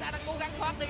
Garena đang cố gắng thoát đi.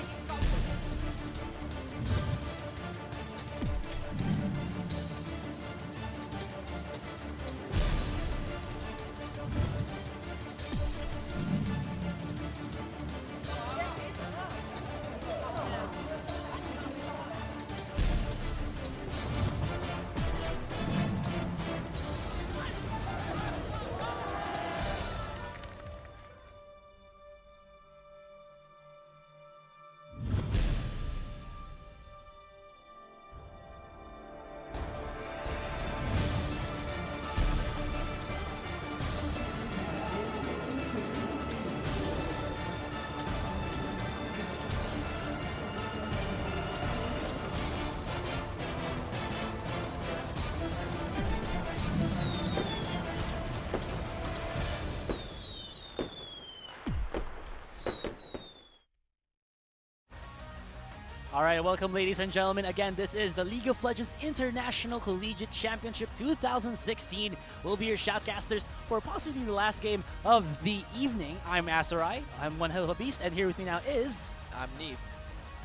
All right, welcome, ladies and gentlemen. Again, this is the League of Legends International Collegiate Championship 2016. We'll be your shoutcasters for possibly the last game of the evening. I'm Asarai. I'm one hell of a beast, and here with me now is... I'm Neep.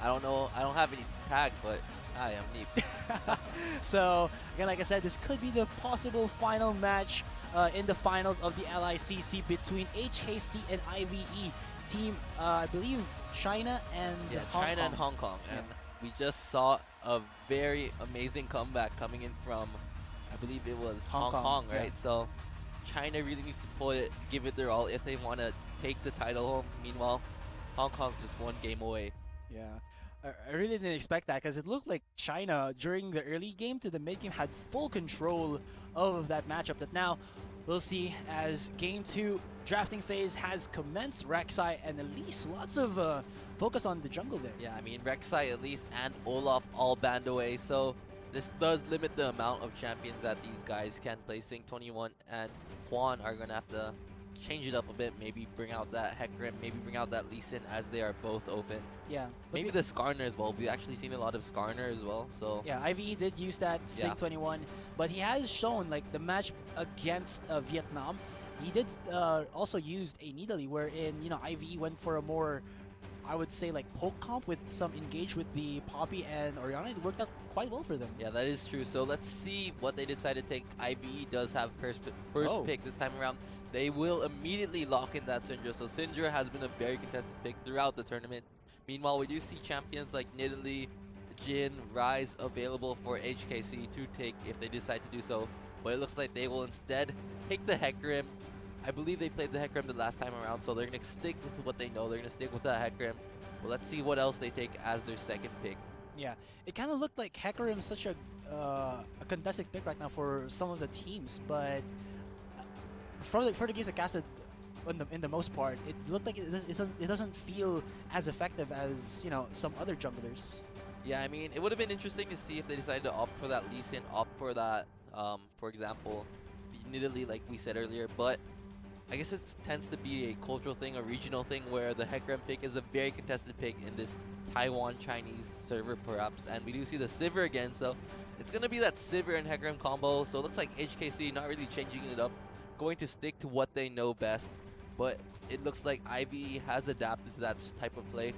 I don't know. I don't have any tag, but hi, I'm Neep. So, again, like I said, this could be the possible final match in the finals of the LICC between HKC and IVE. Team, I believe, China and Hong China Kong. and Hong Kong, and we just saw a very amazing comeback coming in from, I believe it was Hong Kong, right? Yeah. So China really needs to pull it, give it their all if they want to take the title home. Meanwhile, Hong Kong's just one game away. Yeah, I really didn't expect that because it looked like China during the early game to the mid game had full control of that matchup. That now we'll see as game 2 drafting phase has commenced. Rek'Sai and Elise, lots of focus on the jungle there. Yeah, I mean Rek'Sai at least and Olaf all banned away, so this does limit the amount of champions that these guys can play. Sync 21 and Quan are gonna have to change it up a bit, maybe bring out that Hecarim, maybe bring out that Lee Sin as they are both open. Yeah. Maybe the Skarner as well. We've actually seen a lot of Skarner as well. So yeah, IVE did use that Sync 21, but he has shown like the match against Vietnam. He did also used a Nidalee wherein, you know, IVE went for a more, I would say, like poke comp with some engage with the Poppy and Orianna. It worked out quite well for them. yeah, that is true. So let's see what they decide to take. IVE does have first pick this time around. They will immediately lock in that Syndra. So Syndra has been a very contested pick throughout the tournament. Meanwhile, we do see champions like Nidalee, Jhin, Ryze available for HKC to take if they decide to do so. But it looks like they will instead take the Hecarim. I believe they played the Hecarim the last time around, so they're going to stick with what they know. They're going to stick with the Hecarim. Well, let's see what else they take as their second pick. Yeah, it kind of looked like Hecarim is such a contested pick right now for some of the teams, but for the games that casted in the most part, it looked like it doesn't feel as effective as, you know, some other junglers. Yeah, I mean, it would have been interesting to see if they decided to opt for that Lee Sin, opt for that, for example, the Nidalee like we said earlier, but I guess it tends to be a cultural thing, a regional thing, where the Hecarim pick is a very contested pick in this Taiwan Chinese server perhaps, and we do see the Sivir again, so it's going to be that Sivir and Hecarim combo. So it looks like HKC not really changing it up, going to stick to what they know best, but it looks like IVE has adapted to that type of play,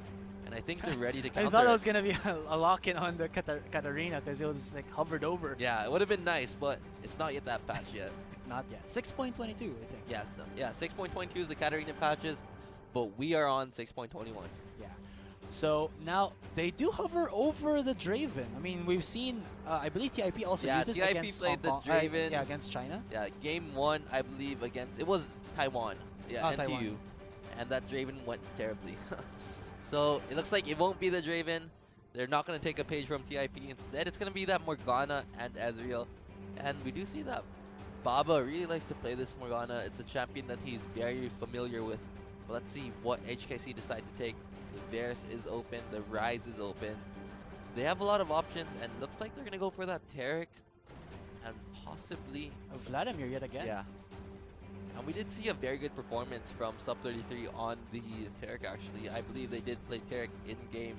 and I think they're ready to counter. I thought it was going to be a lock-in on the Katarina because it was like hovered over. Yeah, it would have been nice, but it's not yet that patch yet. Not yet. 6.22, I think. Yes, no, yeah, 6.22 is the Katarina patches, but we are on 6.21. Yeah. So now they do hover over the Draven. I mean, we've seen, I believe TIP also used this TIP against played Hong the Kong, Draven. yeah, against China. Yeah, game 1, I believe, against, it was Taiwan. Yeah, NTU. Taiwan. And that Draven went terribly. So it looks like it won't be the Draven. They're not going to take a page from TIP. Instead, it's going to be that Morgana and Ezreal. And we do see that Baba really likes to play this Morgana. It's a champion that he's very familiar with. But let's see what HKC decide to take. The Varus is open. The Ryze is open. They have a lot of options, and it looks like they're going to go for that Taric and possibly Vladimir yet again. Yeah. And we did see a very good performance from Sub33 on the Taric, actually. I believe they did play Taric in game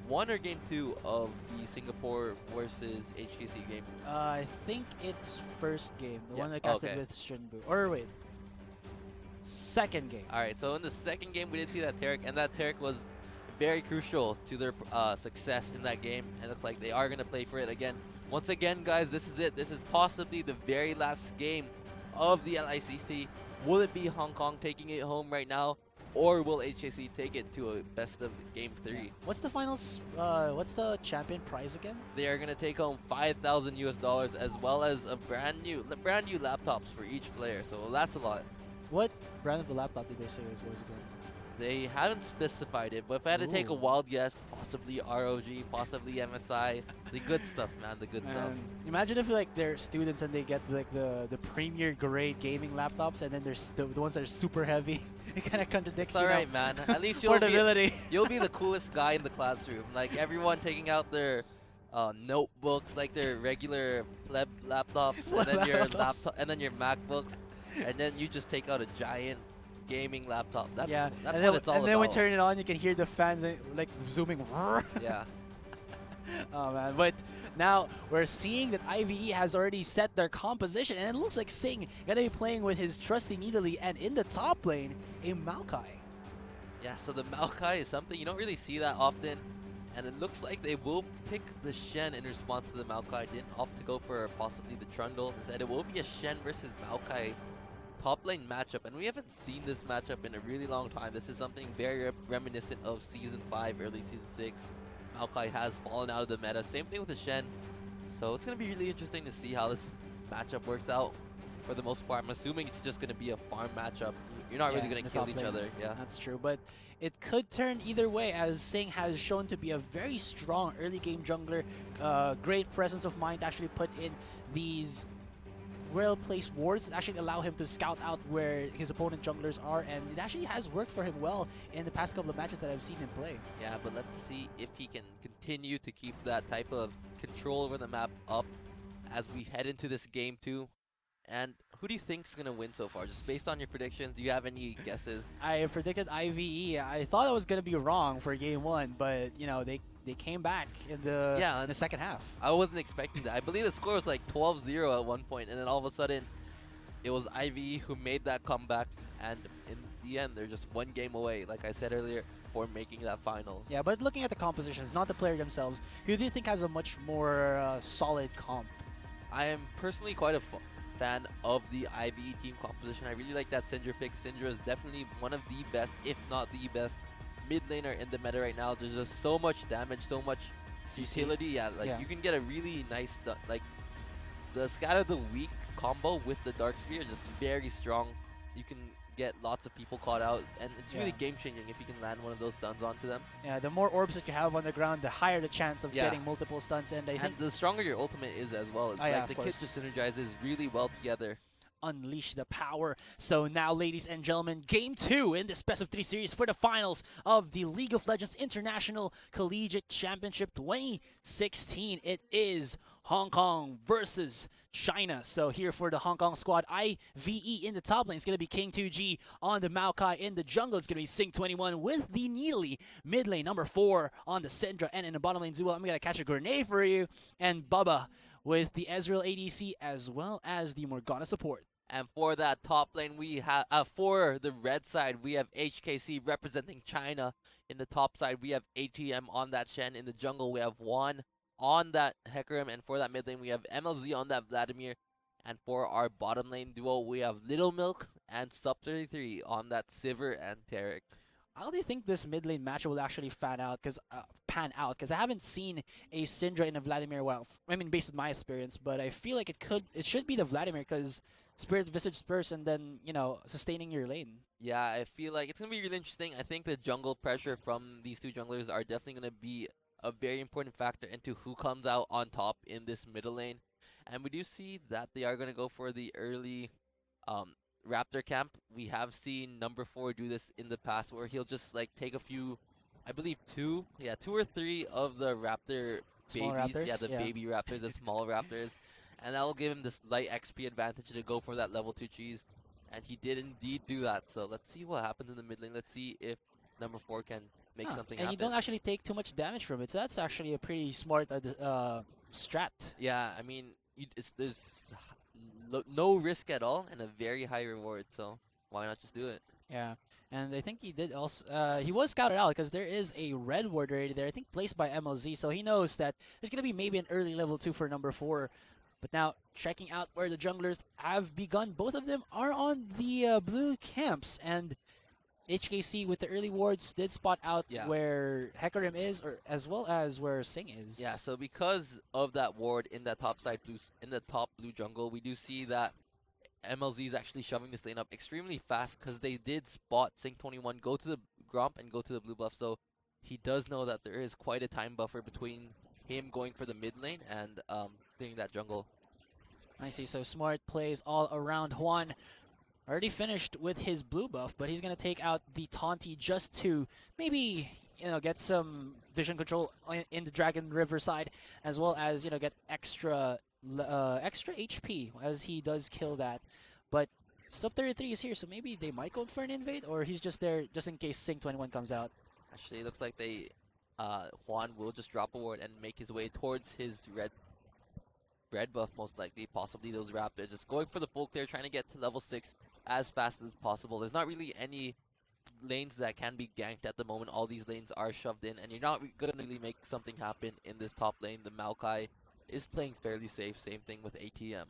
1 or game 2 of the Singapore versus HKC game. I think it's first game, the one that casted with Shinbu. Or wait, second game. All right, so in the second game, we did see that Taric, and that Taric was very crucial to their success in that game, and it's like they are going to play for it again. Once again, guys, this is it. This is possibly the very last game of the LICC. Will it be Hong Kong taking it home right now, or will HKC take it to a best of game 3? Yeah. What's the finals? What's the champion prize again? They are going to take home $5,000 as well as a brand new laptops for each player. So that's a lot. What brand of the laptop did they say was again? They haven't specified it, but if I had to take a wild guess, possibly ROG, possibly MSI, the good stuff, man, the good stuff. Imagine if like they're students and they get like the premier grade gaming laptops, and then there's the ones that are super heavy. It kind of contradicts. It's alright, man. At least you'll be the coolest guy in the classroom. Like everyone taking out their notebooks, like their regular pleb laptops, and then your laptop, and then your MacBooks, and then you just take out a giant gaming laptop. That's what it's all about. And then when you turn it on, you can hear the fans like zooming. Yeah. Oh man, but now we're seeing that IVE has already set their composition, and it looks like Sing gonna be playing with his trusty Nidalee, and in the top lane, a Maokai. Yeah, so the Maokai is something you don't really see that often, and it looks like they will pick the Shen in response to the Maokai. Didn't opt to go for possibly the Trundle. Instead, it will be a Shen versus Maokai top lane matchup, and we haven't seen this matchup in a really long time. This is something very reminiscent of Season 5, early Season 6. Maokai has fallen out of the meta. Same thing with the Shen. So it's going to be really interesting to see how this matchup works out for the most part. I'm assuming it's just going to be a farm matchup. You're not really going to kill each other. Yeah, that's true. But it could turn either way, as Sing has shown to be a very strong early game jungler. Great presence of mind to actually put in these well-placed wards that actually allow him to scout out where his opponent junglers are, and it actually has worked for him well in the past couple of matches that I've seen him play. Yeah, but let's see if he can continue to keep that type of control over the map up as we head into this game 2. And who do you think's gonna win so far? Just based on your predictions, do you have any guesses? I predicted IVE. I thought I was gonna be wrong for game 1, but you know they came back in the second half. I wasn't expecting that. I believe the score was like 12-0 at one point, and then all of a sudden it was IVE who made that comeback, and in the end they're just one game away, like I said earlier, for making that finals. Yeah, but looking at the compositions, not the player themselves, who do you think has a much more solid comp? I am personally quite a fan of the IVE team composition. I really like that Syndra pick. Syndra is definitely one of the best, if not the best, mid laner in the meta right now. There's just so much damage, so much utility. Yeah, you can get a really nice, like the Scatter the Weak combo with the Dark Spear is just very strong. You can get lots of people caught out, and it's really game changing if you can land one of those stuns onto them. Yeah, the more orbs that you have on the ground, the higher the chance of getting multiple stuns, and the stronger your ultimate is as well. Like the kit just synergizes really well together. Unleash the power. So now, ladies and gentlemen, game 2 in this best of 3 series for the finals of the League of Legends International Collegiate Championship 2016. It is Hong Kong versus China. So here for the Hong Kong squad, IVE in the top lane. It's going to be King 2G on the Maokai. In the jungle, it's going to be Sing21 with the Nidalee. Mid lane, number 4 on the Syndra. And in the bottom lane, Zuo, I'm going to catch a grenade for you. And Bubba with the Ezreal ADC as well as the Morgana support. And for that top lane, we have for the red side, we have HKC representing China. In the top side, we have ATM on that Shen. In the jungle, we have Juan on that Hecarim. And for that mid lane, we have MLZ on that Vladimir. And for our bottom lane duo, we have Little Milk and Sub33 on that Sivir and Tarek. How do you think this mid lane match will actually pan out? Because I haven't seen a Syndra and a Vladimir. Well, I mean, based on my experience, but I feel like it should be the Vladimir because Spirit Visage burst and then, you know, sustaining your lane. Yeah, I feel like it's going to be really interesting. I think the jungle pressure from these two junglers are definitely going to be a very important factor into who comes out on top in this middle lane. And we do see that they are going to go for the early Raptor camp. We have seen number 4 do this in the past where he'll just like take a few, I believe 2 or 3 of the Raptor Small babies. Raptors? Yeah, the baby Raptors, the small Raptors. And that will give him this light XP advantage to go for that level 2 cheese. And he did indeed do that. So let's see what happens in the mid lane. Let's see if number 4 can make something happen. And you don't actually take too much damage from it. So that's actually a pretty smart strat. Yeah, I mean, there's no risk at all and a very high reward. So why not just do it? Yeah, and I think he did also. He was scouted out because there is a red ward already there. I think placed by MLZ, so he knows that there's gonna be maybe an early level 2 for number 4. But now checking out where the junglers have begun. Both of them are on the blue camps, and HKC with the early wards did spot out Yeah. where Hecarim is, or as well as where Sing is. Yeah, so because of that ward in that top side blue, in the top blue jungle, we do see that MLZ is actually shoving this lane up extremely fast because they did spot Sync 21 go to the Gromp and go to the blue buff, so he does know that there is quite a time buffer between him going for the mid lane and clearing that jungle. I see. So smart plays all around. Juan already finished with his blue buff, but he's going to take out the Taunty just to maybe, get some vision control in the Dragon River side, as well as, get extra HP as he does kill that. But Sub 33 is here, so maybe they might go for an invade, or he's just there just in case Sync 21 comes out. Actually, it looks like they Juan will just drop a ward and make his way towards his red buff, most likely, possibly those Raptors. Just going for the full clear, trying to get to level 6 as fast as possible. There's not really any lanes that can be ganked at the moment. All these lanes are shoved in, and you're not going to really make something happen in this top lane. The Maokai is playing fairly safe. Same thing with ATM.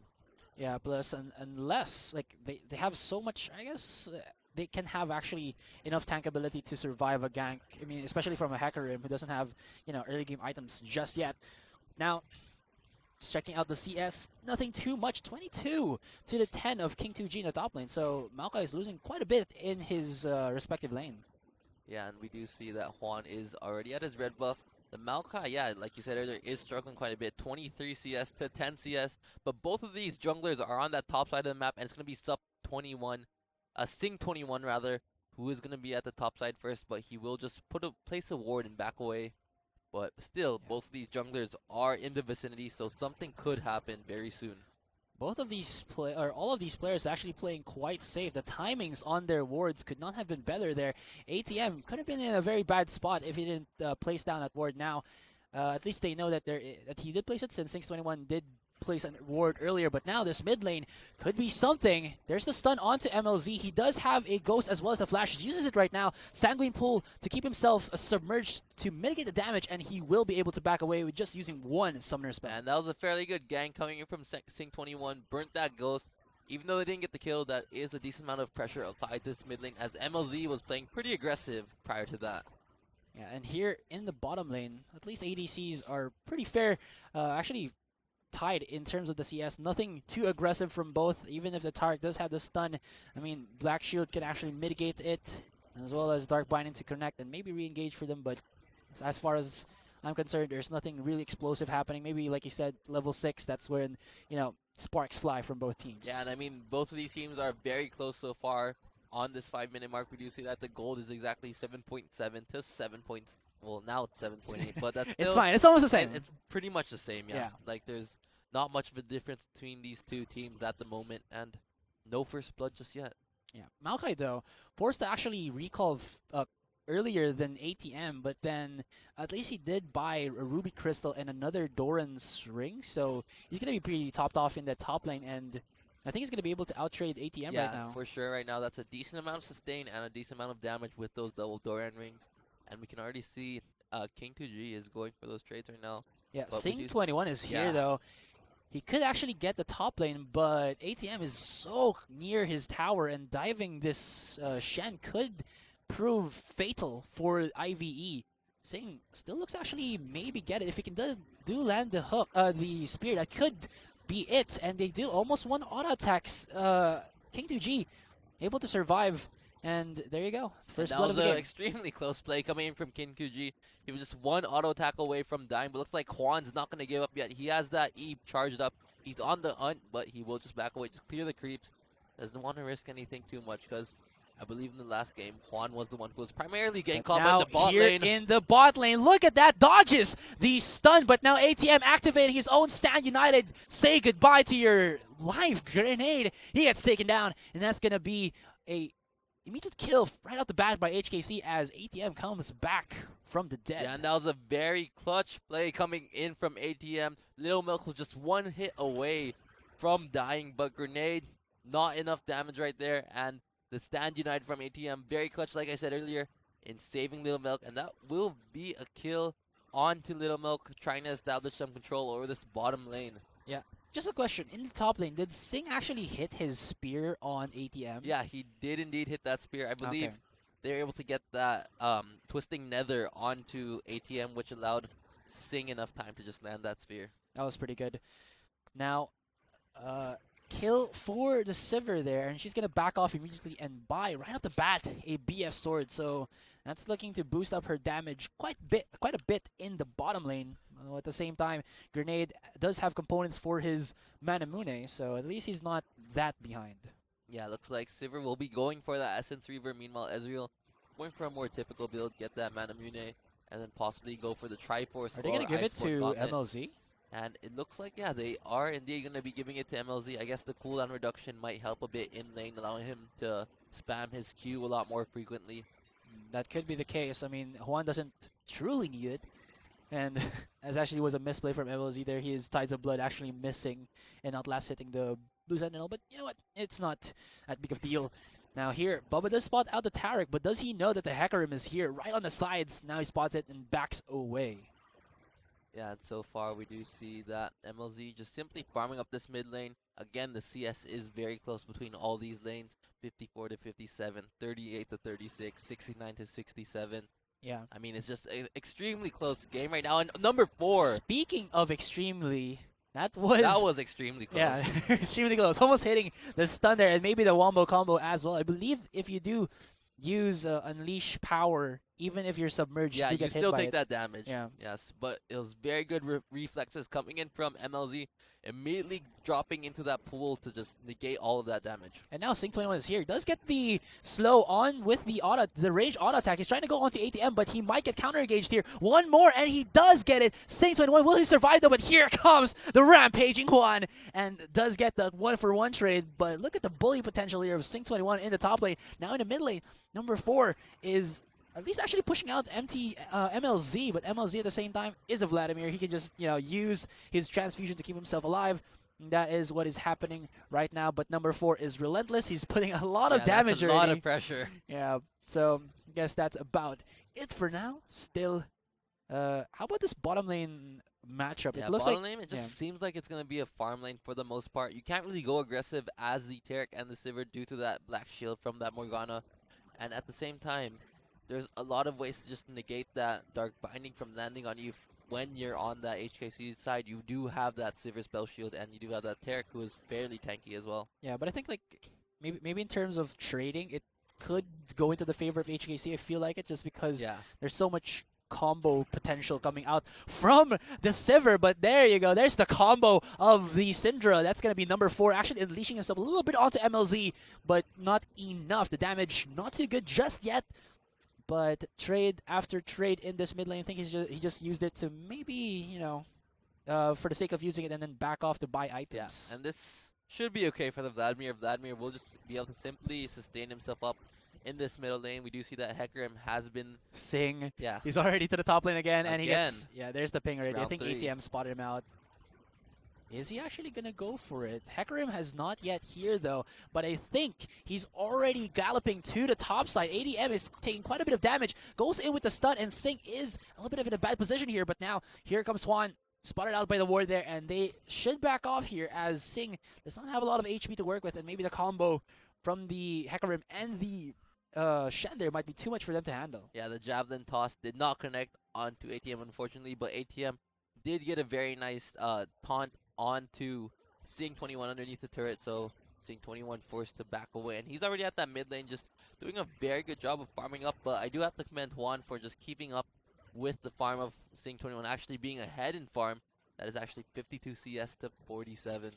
Yeah, plus unless like they have so much, I guess they can have actually enough tank ability to survive a gank. I mean, especially from a Hecarim who doesn't have early game items just yet. Now, just checking out the CS, nothing too much. 22 to the 10 of King 2G in the top lane. So Maokai is losing quite a bit in his respective lane. Yeah, and we do see that Juan is already at his red buff. The Maokai, yeah, like you said earlier, is struggling quite a bit. 23 CS to 10 CS. But both of these junglers are on that top side of the map, and it's going to be Sub 21, Sing 21 rather, who is going to be at the top side first, but he will just place a ward and back away. But still, both of these junglers are in the vicinity, so something could happen very soon. Both of these all of these players actually playing quite safe. The timings on their wards could not have been better there. ATM could have been in a very bad spot if he didn't place down that ward now. At least they know that that he did place it, since 621 did place a ward earlier, but now this mid lane could be something. There's the stun onto MLZ. He does have a ghost as well as a flash. He uses it right now. Sanguine Pool to keep himself submerged to mitigate the damage, and he will be able to back away with just using one summoner spell. And that was a fairly good gank coming in from Sing 21. Burnt that ghost. Even though they didn't get the kill, that is a decent amount of pressure applied to this mid lane, as MLZ was playing pretty aggressive prior to that. Yeah, and here in the bottom lane, at least ADCs are pretty fair. Actually tied in terms of the CS. Nothing too aggressive from both, even if the Tark does have the stun. I mean, Black Shield can actually mitigate it, as well as Dark Binding to connect and maybe re-engage for them, but as far as I'm concerned, there's nothing really explosive happening. Maybe, like you said, level 6, that's when, sparks fly from both teams. Yeah, and I mean, both of these teams are very close so far. On this 5-minute mark, we do see that the gold is exactly 7.7 to 7 points. Well, now it's 7.8, but that's still... It's fine. It's almost the same. It's pretty much the same, yeah. Like, there's not much of a difference between these two teams at the moment, and no first blood just yet. Yeah, Maokai, though, forced to actually recall earlier than ATM, but then at least he did buy a Ruby Crystal and another Doran's Ring, so he's going to be pretty topped off in the top lane, and I think he's going to be able to outtrade ATM right now. Yeah, for sure. Right now, that's a decent amount of sustain and a decent amount of damage with those double Doran rings. And we can already see King 2G is going for those trades right now. Yeah, Sing 21 is here, though. He could actually get the top lane, but ATM is so near his tower, and diving this Shen could prove fatal for IVE. Sing still looks actually maybe get it. If he can do land the hook, the spear, that could be it. And they do almost one auto attacks. King 2G able to survive, and there you go. First blood of the game. That was an extremely close play coming in from King 2G. He was just one auto attack away from dying, but looks like Juan's not going to give up yet. He has that E charged up. He's on the hunt, but he will just back away, just clear the creeps. Doesn't want to risk anything too much, because I believe in the last game, Juan was the one who was primarily getting caught in the bot lane. In the bot lane, look at that, dodges the stun, but now ATM activating his own Stand United. Say goodbye to your live grenade. He gets taken down, and that's going to be a immediate kill right off the bat by HKC as ATM comes back from the dead. Yeah, and that was a very clutch play coming in from ATM. Little Milk was just one hit away from dying, but grenade, not enough damage right there, and the stand united from ATM. Very clutch, like I said earlier, in saving Little Milk. And that will be a kill onto Little Milk, trying to establish some control over this bottom lane. Yeah. Just a question. In the top lane, did Sing actually hit his spear on ATM? Yeah, he did indeed hit that spear. I believe Okay. they were able to get that twisting nether onto ATM, which allowed Sing enough time to just land that spear. That was pretty good. Now, kill for the Sivir there, and she's gonna back off immediately and buy right off the bat a BF sword. So that's looking to boost up her damage quite a bit in the bottom lane. At the same time, Grenade does have components for his Manamune, so at least he's not that behind. Yeah, looks like Sivir will be going for that Essence Reaver. Meanwhile, Ezreal going for a more typical build, get that Manamune, and then possibly go for the Triforce. Are they gonna or give it Ice Sport to Gauntlet. MLZ? And it looks like, yeah, they are indeed going to be giving it to MLZ. I guess the cooldown reduction might help a bit in lane, allowing him to spam his Q a lot more frequently. That could be the case. I mean, Juan doesn't truly need it. And as actually was a misplay from MLZ there, his Tides of Blood actually missing and not last hitting the Blue Sentinel. But you know what? It's not that big of a deal. Now here, Bubba does spot out the Taric, but does he know that the Hecarim is here right on the sides? Now he spots it and backs away. Yeah, and so far we do see that MLZ just simply farming up this mid lane. Again, the CS is very close between all these lanes. 54 to 57, 38 to 36, 69 to 67. Yeah. I mean, it's just an extremely close game right now. And number 4. Speaking of extremely, that was extremely close. yeah, extremely close. Almost hitting the stun there, and maybe the wombo combo as well. I believe if you do use Unleash Power, even if you're submerged, Yeah, you you get hit still by take it. that damage. Yeah. Yes, but it was very good reflexes coming in from MLZ, immediately dropping into that pool to just negate all of that damage. And now Sing21 is here. He does get the slow on with the range auto attack. He's trying to go onto ATM, but he might get counter engaged here. One more, and he does get it. Sing21, will he survive though? But here comes the rampaging one, and does get the 1-for-1 trade. But look at the bully potential here of Sing21 in the top lane. Now in the mid lane, number 4 is at least actually pushing out MLZ, but MLZ at the same time is a Vladimir. He can just, use his transfusion to keep himself alive. That is what is happening right now, but number 4 is relentless. He's putting a lot of damage that's a lot already. of pressure. Yeah, so I guess that's about it for now. Still, how about this bottom lane matchup? Yeah, It looks bottom like lane, it just seems like it's going to be a farm lane for the most part. You can't really go aggressive as the Taric and the Sivir due to that black shield from that Morgana. And at the same time, there's a lot of ways to just negate that Dark Binding from landing on you when you're on that HKC side. You do have that Sivir spell shield, and you do have that Taric, who is fairly tanky as well. Yeah, but I think like maybe in terms of trading, it could go into the favor of HKC. I feel like it just because there's so much combo potential coming out from the Sivir. But there you go. There's the combo of the Syndra. That's going to be number 4, actually unleashing himself a little bit onto MLZ, but not enough. The damage not too good just yet. But trade after trade in this mid lane, I think he just used it to maybe, for the sake of using it and then back off to buy items. Yeah, and this should be okay for the Vladimir. Vladimir will just be able to simply sustain himself up in this middle lane. We do see that Hecarim has been... Sing. Yeah. He's already to the top lane again, and he gets... Yeah, there's the ping already. I round think 3. ATM spotted him out. Is he actually going to go for it? Hecarim has not yet here, though, but I think he's already galloping to the top side. ADM is taking quite a bit of damage, goes in with the stun, and Sing is a little bit of in a bad position here, but now here comes Swan, spotted out by the ward there, and they should back off here as Sing does not have a lot of HP to work with, and maybe the combo from the Hecarim and the Shen there might be too much for them to handle. Yeah, the Javelin toss did not connect onto ATM, unfortunately, but ATM did get a very nice taunt onto Sing21 underneath the turret, so Sing21 forced to back away, and he's already at that mid lane, just doing a very good job of farming up. But I do have to commend Juan for just keeping up with the farm of Sing21, actually being ahead in farm. That is actually 52 CS to 47.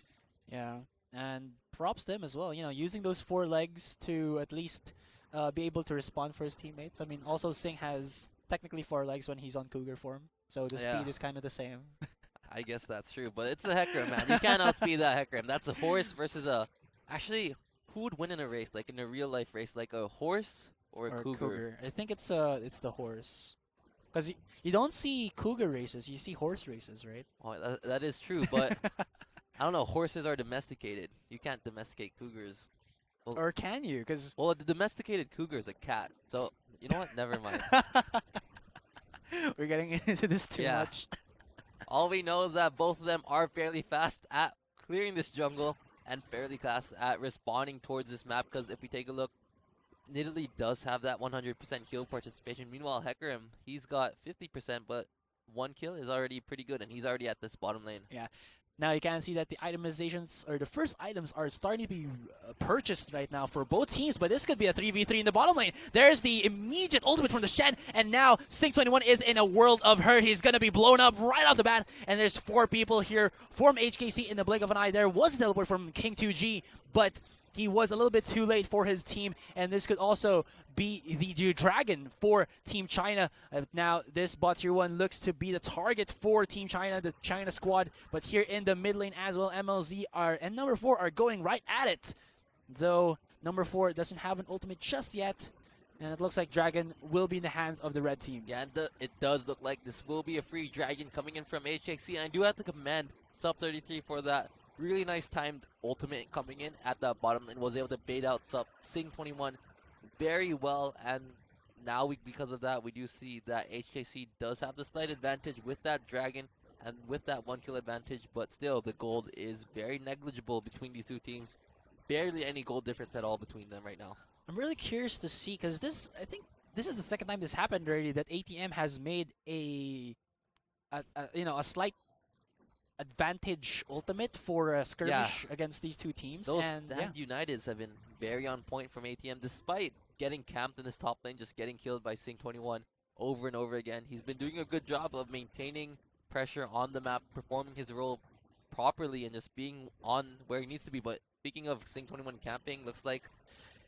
Yeah, and props to him as well, using those 4 legs to at least be able to respond for his teammates. I mean, also Sing has technically 4 legs when he's on Cougar form, so the speed is kind of the same. I guess that's true, but it's a Hecarim, man. You can't outspeed that Hecarim. That's a horse versus a... Actually, who would win in a race, like in a real-life race? Like a horse or a cougar? I think it's the horse. Because you don't see cougar races, you see horse races, right? Oh, that is true, but I don't know. Horses are domesticated. You can't domesticate cougars. Well, Or can you? Because well, the domesticated cougar is a cat. So, you know what? Never mind. we're getting into this too Yeah. much. All we know is that both of them are fairly fast at clearing this jungle and fairly fast at responding towards this map. Because if we take a look, Nidalee does have that 100% kill participation. Meanwhile, Hecarim, he's got 50%, but one kill is already pretty good, and he's already at this bottom lane. Yeah. Now you can see that the itemizations or the first items are starting to be purchased right now for both teams, but this could be a 3v3 in the bottom lane. There's the immediate ultimate from the Shen, and now Sing21 is in a world of hurt. He's going to be blown up right off the bat, and there's 4 people here from HKC in the blink of an eye. There was a teleport from King2G, but he was a little bit too late for his team, and this could also be the dragon for Team China. Now, this bot tier 1 looks to be the target for Team China, the China squad, but here in the mid lane as well, MLZ and number 4 are going right at it. Though, number 4 doesn't have an ultimate just yet, and it looks like Dragon will be in the hands of the red team. Yeah, and it does look like this will be a free dragon coming in from HKC, and I do have to commend Sub33 for that really nice timed ultimate coming in at the bottom lane. Was able to bait out Sing21 very well, and now because of that, we do see that HKC does have the slight advantage with that dragon and with that 1 kill advantage, but still the gold is very negligible between these two teams. Barely any gold difference at all between them right now. I'm really curious to see, because I think this is the second time this happened already, that ATM has made a slight advantage ultimate for a skirmish against these two teams. Those and Uniteds have been very on point from ATM, despite getting camped in this top lane, just getting killed by Sing21 over and over again. He's been doing a good job of maintaining pressure on the map, performing his role properly, and just being on where he needs to be. But speaking of Sing21 camping, looks like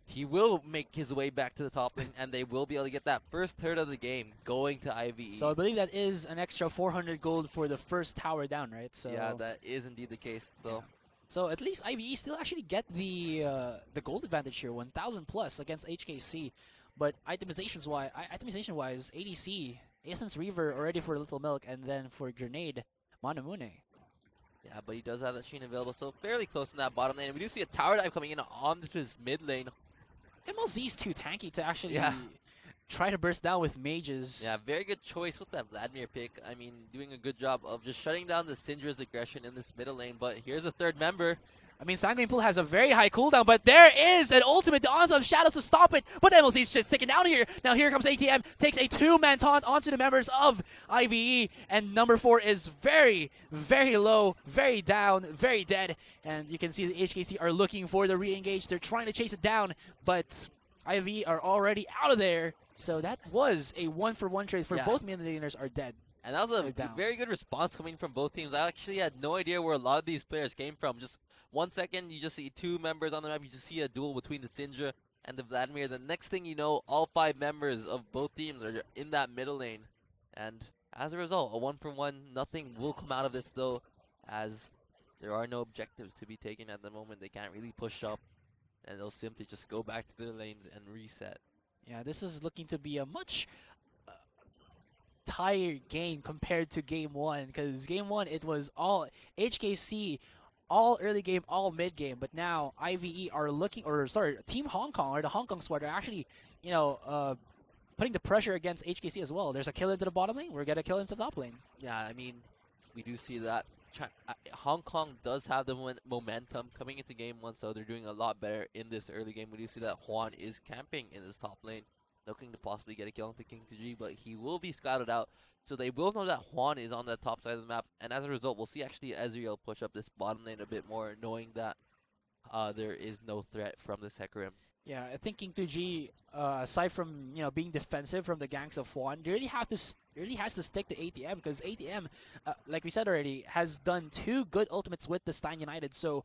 he will make his way back to the top lane, and they will be able to get that first third of the game going to IVE. So I believe that is an extra 400 gold for the first tower down, right? So yeah, that is indeed the case. So at least IVE still actually get the gold advantage here, 1,000 plus against HKC. But itemization-wise, ADC, Essence Reaver already for Little Milk, and then for Grenade, Manamune. Yeah, but he does have that Sheen available, so fairly close in that bottom lane. And we do see a tower dive coming in onto his mid lane. MLZ's too tanky to actually try to burst down with mages. Yeah, very good choice with that Vladimir pick. I mean, doing a good job of just shutting down the Syndra's aggression in this middle lane. But here's a third member. I mean, Sanguine Pool has a very high cooldown, but there is an ultimate, the onslaught of shadows to stop it. But MLZ's just sticking down here. Now here comes ATM, takes a 2-man taunt onto the members of IVE, and number 4 is very, very low, very down, very dead. And you can see the HKC are looking for the re-engage. They're trying to chase it down, but IVE are already out of there. So that was a 1-for-1 trade for both mid laners are dead. And that was a very good response coming from both teams. I actually had no idea where a lot of these players came from. Just 1 second, you just see 2 members on the map. You just see a duel between the Syndra and the Vladimir. The next thing you know, all 5 members of both teams are in that middle lane. And as a result, a 1-for-1, nothing will come out of this though, as there are no objectives to be taken at the moment. They can't really push up, and they'll simply just go back to their lanes and reset. Yeah, this is looking to be a much tired game compared to game 1, because game 1 it was all HKC, all early game, all mid game, but now IVE are looking, or sorry, Team Hong Kong or the Hong Kong squad are actually, putting the pressure against HKC as well. There's a kill into the bottom lane, we're gonna kill into the top lane. Yeah, I mean, we do see that Hong Kong does have the momentum coming into game 1, so they're doing a lot better in this early game. We do see that Juan is camping in this top lane, looking to possibly get a kill into King2G, but he will be scouted out, so they will know that Juan is on the top side of the map, and as a result, we'll see actually Ezreal push up this bottom lane a bit more, knowing that there is no threat from this Hecarim. Yeah, I think King2G, aside from being defensive from the ganks of Juan, really has to stick to ATM, because ATM, like we said already, has done 2 good ultimates with the Stein United. So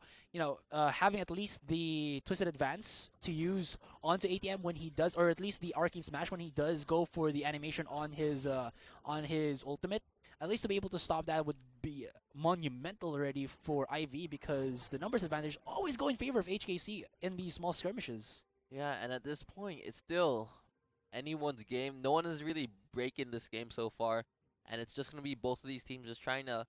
having at least the Twisted Advance to use onto ATM when he does, or at least the Arcane Smash when he does go for the animation on his ultimate, at least to be able to stop that would be monumental already for IV, because the numbers advantage always go in favor of HKC in these small skirmishes. Yeah, and at this point, it's still anyone's game. No one is really breaking this game so far, and it's just going to be both of these teams just trying to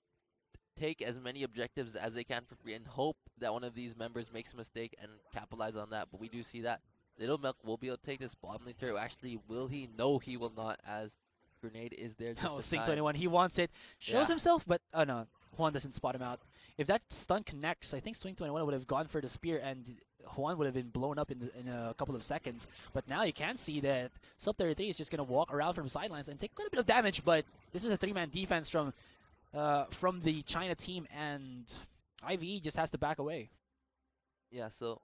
take as many objectives as they can for free and hope that one of these members makes a mistake and capitalize on that. But we do see that Little Milk will be able to take this bottom lane turret. Actually, will he? No, he will not, as Grenade is there just Oh, in Sync time. 21, he wants it. Shows himself, but oh no, Juan doesn't spot him out. If that stun connects, I think Sync 21 would have gone for the spear, and Juan would have been blown up in a couple of seconds. But now you can see that Sub 33 is just going to walk around from sidelines and take quite a bit of damage, but this is a 3-man defense from the China team, and IVE just has to back away. Yeah, so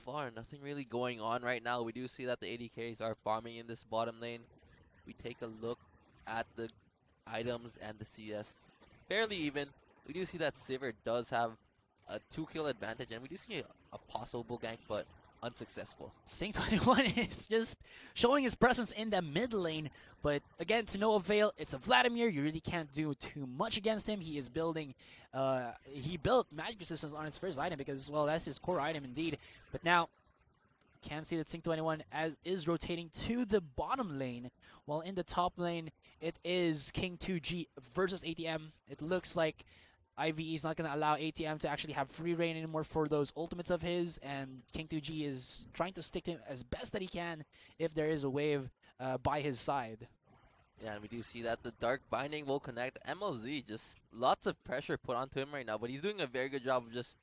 far, nothing really going on right now. We do see that the ADKs are farming in this bottom lane. We take a look at the items and the CS. Fairly even. We do see that Sivir does have a 2-kill advantage, and we do see a possible gank, but unsuccessful. Sync 21 is just showing his presence in the mid lane, but again, to no avail. It's a Vladimir. You really can't do too much against him. He is building, he built magic resistance on his first item because, well, that's his core item indeed. But now, can see that Sync 21 is rotating to the bottom lane, while in the top lane, it is King 2G versus ATM. It looks like IVE is not going to allow ATM to actually have free reign anymore for those ultimates of his, and King 2G is trying to stick to him as best that he can if there is a wave by his side. Yeah, and we do see that the Dark Binding will connect. MLZ, just lots of pressure put onto him right now, but he's doing a very good job of just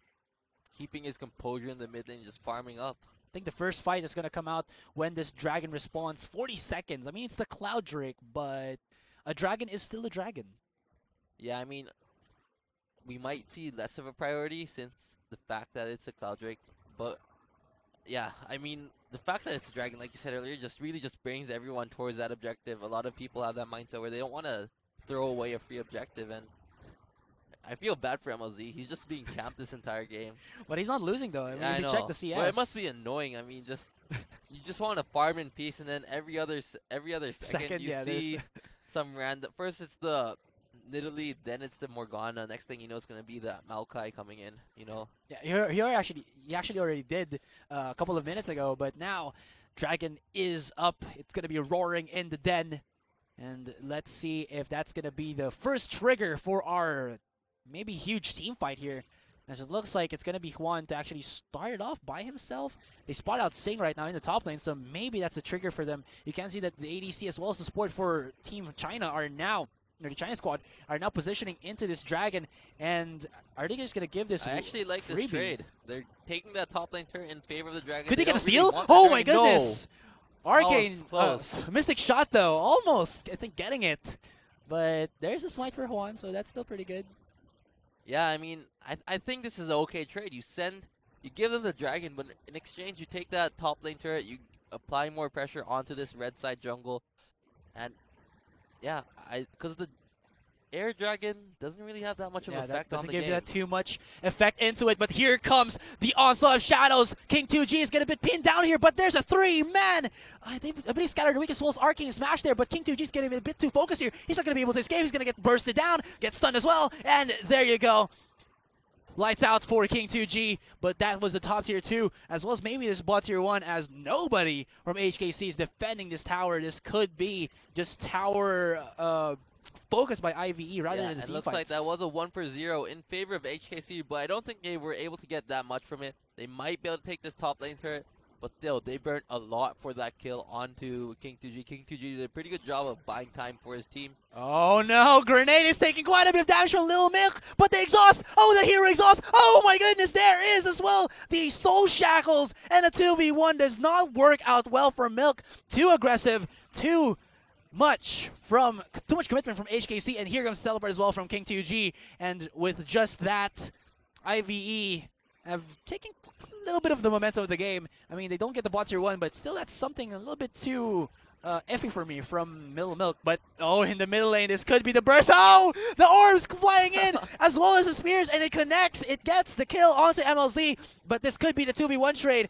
keeping his composure in the mid lane, just farming up. I think the first fight is going to come out when this dragon respawns. 40 seconds. I mean, it's the Cloud Drake, but a dragon is still a dragon. Yeah, I mean, we might see less of a priority since the fact that it's a Cloud Drake, but yeah, I mean, the fact that it's a dragon, like you said earlier, just really just brings everyone towards that objective. A lot of people have that mindset where they don't want to throw away a free objective, and I feel bad for MLZ. He's just being camped this entire game. But he's not losing, though. I mean, if you check the CS. Well, it must be annoying. I mean, just you just want to farm in peace, and then every other second you see some random. First it's the Nidalee, then it's the Morgana. Next thing you know, it's gonna be the Maokai coming in. You know. Yeah, he actually already did a couple of minutes ago, but now Dragon is up. It's gonna be roaring in the den, and let's see if that's gonna be the first trigger for our maybe huge team fight here. As it looks like it's going to be Juan to actually start it off by himself. They spot out Sing right now in the top lane, so maybe that's a trigger for them. You can see that the ADC as well as the support for Team China are now, or the China squad, are now positioning into this dragon. And are they just going to give this I actually like this trade. They're taking that top lane turn in favor of the dragon. Could they get a really steal? Oh my goodness! No. Arcane, close. Mystic shot though, almost, I think, getting it. But there's a smite for Juan, so that's still pretty good. Yeah, I mean, I think this is an okay trade. You give them the dragon, but in exchange, you take that top lane turret, you apply more pressure onto this red side jungle, and yeah, because the air dragon doesn't really have that much of an effect on the game. Doesn't give that too much effect into it, but here comes the onslaught of shadows. King 2G is going to be pinned down here, but there's a 3-man. I believe Scattered Weak as well as Arcane smash there, but King 2G is getting a bit too focused here. He's not going to be able to escape. He's going to get bursted down, get stunned as well, and there you go. Lights out for King 2G, but that was the top tier 2, as well as maybe this bot tier 1, as nobody from HKC is defending this tower. This could be just tower focused by IVE rather than the team fights. It looks like that was a 1-for-0 in favor of HKC, but I don't think they were able to get that much from it. They might be able to take this top lane turret, but still, they burnt a lot for that kill onto King 2G. King 2G did a pretty good job of buying time for his team. Oh no, Grenade is taking quite a bit of damage from Little Milk, but the exhaust, oh, the hero exhaust, oh my goodness, there is as well the soul shackles, and a 2v1 does not work out well for Milk. Too aggressive, too much commitment from HKC, and here comes Teleport as well from King 2G, and with just that, IVE have taken a little bit of the momentum of the game. I mean, they don't get the bot tier 1, but still that's something a little bit too iffy for me from Little Milk. But oh, in the middle lane, this could be the burst. Oh, the orbs flying in as well as the spears, and it connects. It gets the kill onto MLZ, but this could be the 2v1 trade.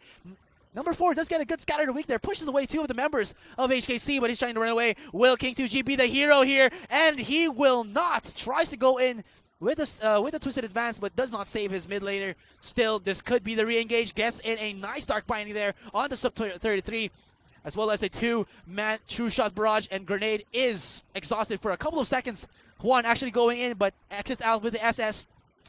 Number 4 does get a good Scattered Weak there, pushes away 2 of the members of HKC, but he's trying to run away. Will King 2G be the hero here? And he will not. Tries to go in with a twisted advance, but does not save his mid laner. Still, this could be the re-engage. Gets in a nice Dark Binding there on the Sub 33. as well as a 2-man true shot barrage, and Grenade is exhausted for a couple of seconds. Juan actually going in, but exits out with the SS.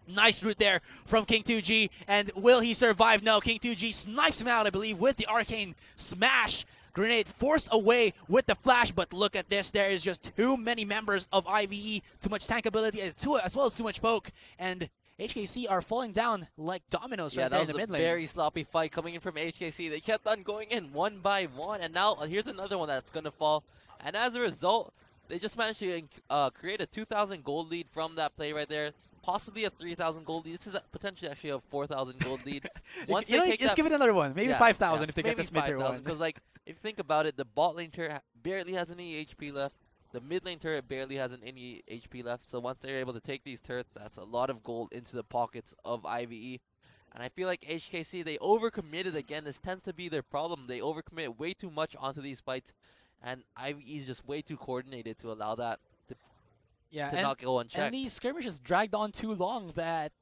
Nice route there from King 2G, and will he survive? No, King 2G snipes him out, I believe, with the arcane smash. Grenade forced away with the flash, but look at this. There is just too many members of IVE, too much tank ability, as well as too much poke, and HKC are falling down like dominoes right there in the mid lane. That was a very sloppy fight coming in from HKC. They kept on going in one by one, and now here's another one that's going to fall. And as a result, they just managed to create a 2,000 gold lead from that play right there. Possibly a 3,000 gold lead. This is potentially actually a 4,000 gold lead. Once just give it another one. Maybe 5,000 if they get this mid tier one. Because like, if you think about it, the bot lane turret barely has any HP left. The mid lane turret barely has any HP left. So once they're able to take these turrets, that's a lot of gold into the pockets of IVE. And I feel like HKC, they overcommitted again. This tends to be their problem. They overcommit way too much onto these fights. And IVE is just way too coordinated to allow that to not go unchecked. And these skirmishes dragged on too long that,